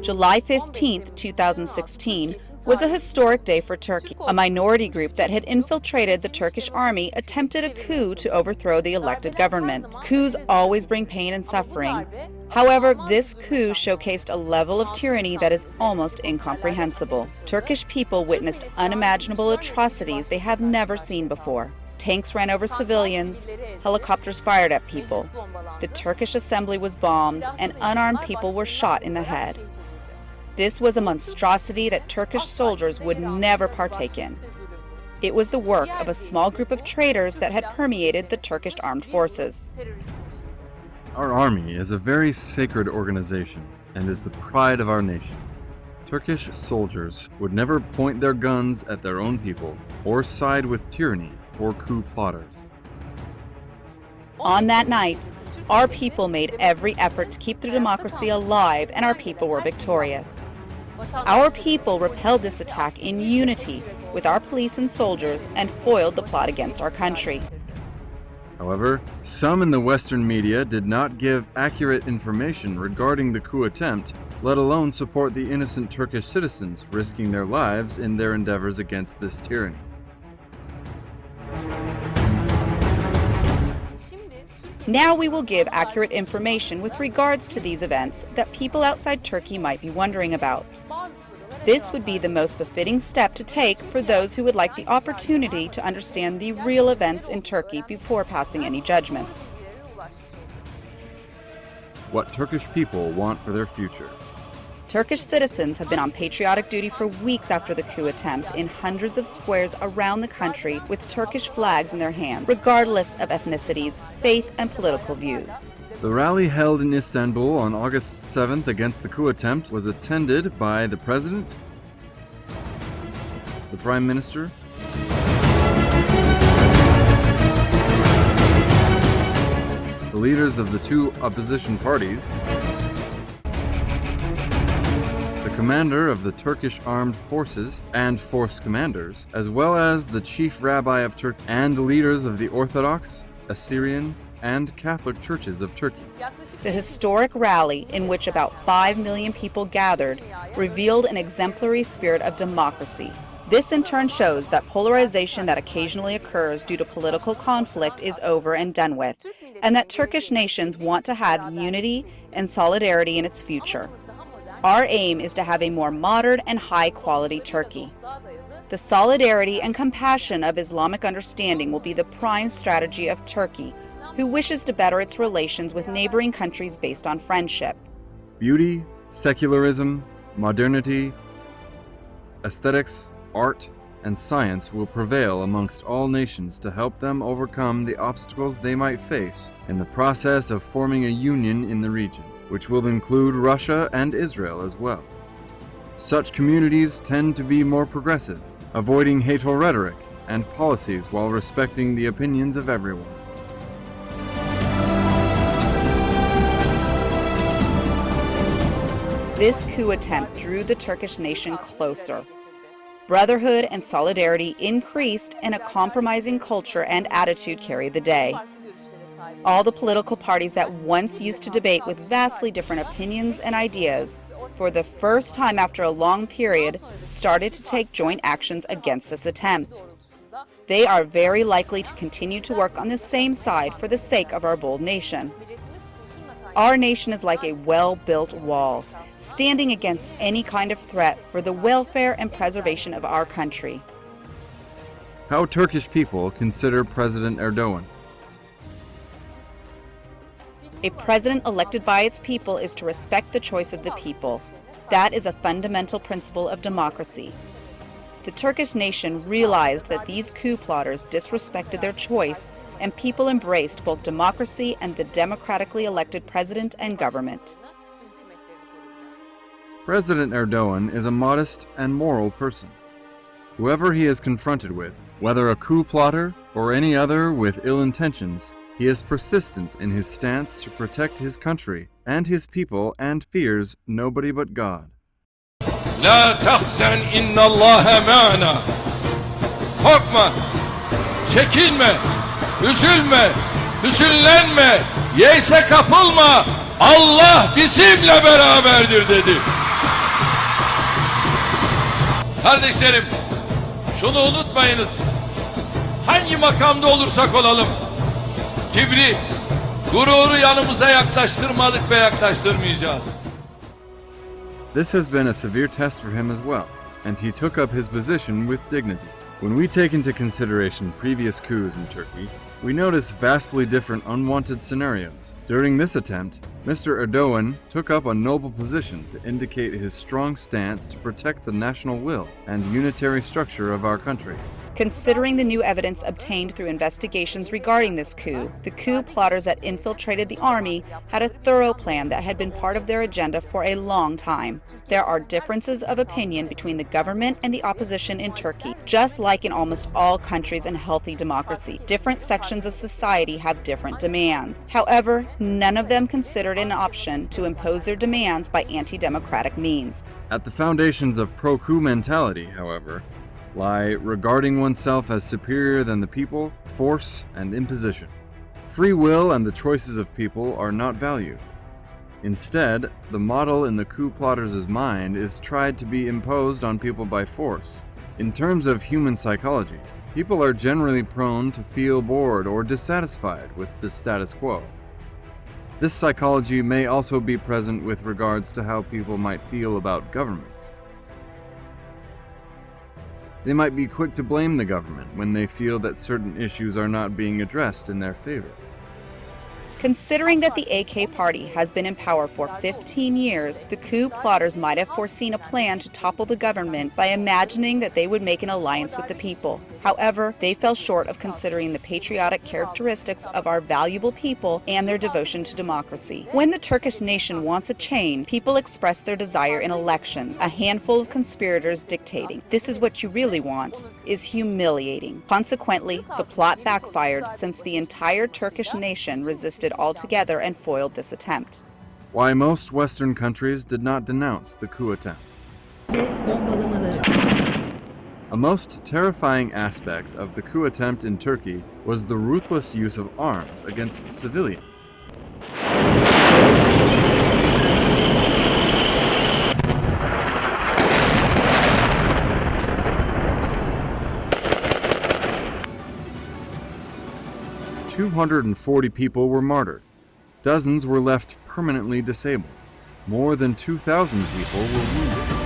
July 15, 2016, was a historic day for Turkey. A minority group that had infiltrated the Turkish army attempted a coup to overthrow the elected government. Coups always bring pain and suffering. However, this coup showcased a level of tyranny that is almost incomprehensible. Turkish people witnessed unimaginable atrocities they have never seen before. Tanks ran over civilians, helicopters fired at people. The Turkish assembly was bombed, and unarmed people were shot in the head. This was a monstrosity that Turkish soldiers would never partake in. It was the work of a small group of traitors that had permeated the Turkish armed forces. Our army is a very sacred organization and is the pride of our nation. Turkish soldiers would never point their guns at their own people or side with tyranny or coup plotters. On that night, our people made every effort to keep the democracy alive, and our people were victorious. Our people repelled this attack in unity with our police and soldiers and foiled the plot against our country. However, some in the Western media did not give accurate information regarding the coup attempt, let alone support the innocent Turkish citizens risking their lives in their endeavors against this tyranny. Now we will give accurate information with regards to these events that people outside Turkey might be wondering about. This would be the most befitting step to take for those who would like the opportunity to understand the real events in Turkey before passing any judgments. What Turkish people want for their future. Turkish citizens have been on patriotic duty for weeks after the coup attempt in hundreds of squares around the country with Turkish flags in their hand, regardless of ethnicities, faith, and political views. The rally held in Istanbul on August 7th against the coup attempt was attended by the President, the Prime Minister, the leaders of the two opposition parties, the commander of the Turkish armed forces and force commanders, as well as the chief rabbi of Turkey and the leaders of the Orthodox, Assyrian, and Catholic churches of Turkey. The historic rally, in which about 5 million people gathered, revealed an exemplary spirit of democracy. This in turn shows that polarization that occasionally occurs due to political conflict is over and done with, and that Turkish nations want to have unity and solidarity in its future. Our aim is to have a more modern and high-quality Turkey. The solidarity and compassion of Islamic understanding will be the prime strategy of Turkey, who wishes to better its relations with neighboring countries based on friendship. Beauty, secularism, modernity, aesthetics, art, and science will prevail amongst all nations to help them overcome the obstacles they might face in the process of forming a union in the region, which will include Russia and Israel as well. Such communities tend to be more progressive, avoiding hateful rhetoric and policies while respecting the opinions of everyone. This coup attempt drew the Turkish nation closer. Brotherhood and solidarity increased, and a compromising culture and attitude carried the day. All the political parties that once used to debate with vastly different opinions and ideas, for the first time after a long period, started to take joint actions against this attempt. They are very likely to continue to work on the same side for the sake of our bold nation. Our nation is like a well-built wall, standing against any kind of threat for the welfare and preservation of our country. How Turkish people consider President Erdogan. A president elected by its people is to respect the choice of the people. That is a fundamental principle of democracy. The Turkish nation realized that these coup plotters disrespected their choice, and people embraced both democracy and the democratically elected president and government. President Erdogan is a modest and moral person. Whoever he is confronted with, whether a coup plotter or any other with ill intentions, he is persistent in his stance to protect his country and his people and fears nobody but God. La tahzen innallâhe ma'ana. Korkma, çekinme, üzülme, hüzünlenme, yeyse kapılma. Allah bizimle beraberdir dedi. Kardeşlerim, şunu unutmayınız. Hangi makamda olursak olalım, kibri, gururu yanımıza yaklaştırmadık ve yaklaştırmayacağız. This has been a severe test for him as well, and he took up his position with dignity. When we take into consideration previous coups in Turkey, we notice vastly different unwanted scenarios. During this attempt, Mr. Erdogan took up a noble position to indicate his strong stance to protect the national will and unitary structure of our country. Considering the new evidence obtained through investigations regarding this coup, the coup plotters that infiltrated the army had a thorough plan that had been part of their agenda for a long time. There are differences of opinion between the government and the opposition in Turkey, just like in almost all countries in healthy democracy. Different sections of society have different demands. However, none of them considered an option to impose their demands by anti-democratic means. At the foundations of pro-coup mentality, however, lie regarding oneself as superior than the people, force, and imposition. Free will and the choices of people are not valued. Instead, the model in the coup plotters' mind is tried to be imposed on people by force. In terms of human psychology, people are generally prone to feel bored or dissatisfied with the status quo. This psychology may also be present with regards to how people might feel about governments. They might be quick to blame the government when they feel that certain issues are not being addressed in their favor. Considering that the AK party has been in power for 15 years, the coup plotters might have foreseen a plan to topple the government by imagining that they would make an alliance with the people. However, they fell short of considering the patriotic characteristics of our valuable people and their devotion to democracy. When the Turkish nation wants a change, people express their desire in elections. A handful of conspirators dictating, "This is what you really want," is humiliating. Consequently, the plot backfired since the entire Turkish nation resisted altogether and foiled this attempt. Why most Western countries did not denounce the coup attempt. A most terrifying aspect of the coup attempt in Turkey was the ruthless use of arms against civilians. "240 people were martyred. Dozens were left permanently disabled. More than 2,000 people were wounded."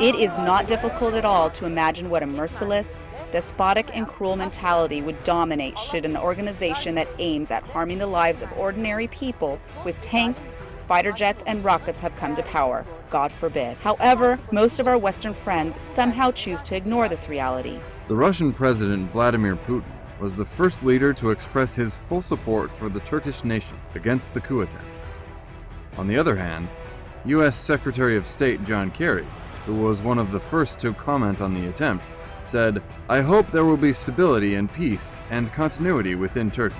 It is not difficult at all to imagine what a merciless, despotic, and cruel mentality would dominate should an organization that aims at harming the lives of ordinary people with tanks, fighter jets, and rockets have come to power. God forbid. However, most of our Western friends somehow choose to ignore this reality. The Russian President Vladimir Putin was the first leader to express his full support for the Turkish nation against the coup attempt. On the other hand, U.S. Secretary of State John Kerry, who was one of the first to comment on the attempt, said, "I hope there will be stability and peace and continuity within Turkey."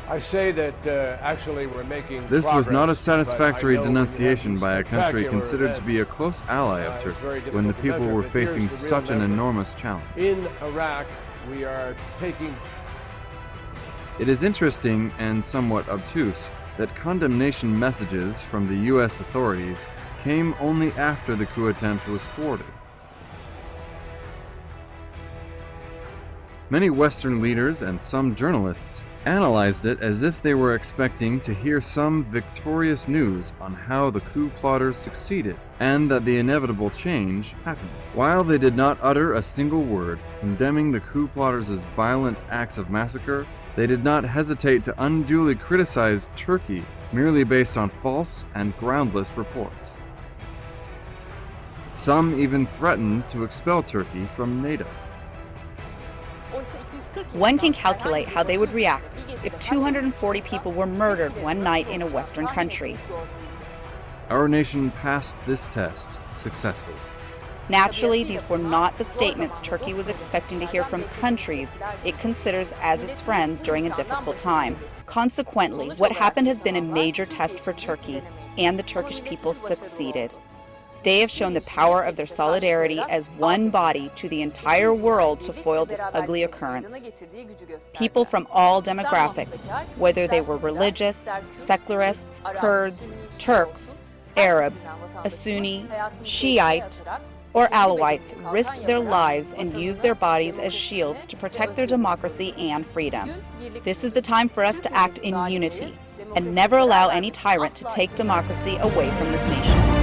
I say that actually we're making This was not a progress, satisfactory but I know we have denunciation these by a country spectacular considered to be a events. close ally of It's Turkey very when the difficult to people measure, were but here's facing the real such an measure. enormous challenge. In Iraq, we are taking... It is interesting and somewhat obtuse that condemnation messages from the U.S. authorities came only after the coup attempt was thwarted. Many Western leaders and some journalists analyzed it as if they were expecting to hear some victorious news on how the coup plotters succeeded and that the inevitable change happened. While they did not utter a single word condemning the coup plotters' violent acts of massacre, they did not hesitate to unduly criticize Turkey merely based on false and groundless reports. Some even threatened to expel Turkey from NATO. One can calculate how they would react if 240 people were murdered one night in a Western country. Our nation passed this test successfully. Naturally, these were not the statements Turkey was expecting to hear from countries it considers as its friends during a difficult time. Consequently, what happened has been a major test for Turkey, and the Turkish people succeeded. They have shown the power of their solidarity as one body to the entire world to foil this ugly occurrence. People from all demographics, whether they were religious, secularists, Kurds, Turks, Arabs, a Sunni, Shiite, or Alawites, risked their lives and used their bodies as shields to protect their democracy and freedom. This is the time for us to act in unity and never allow any tyrant to take democracy away from this nation.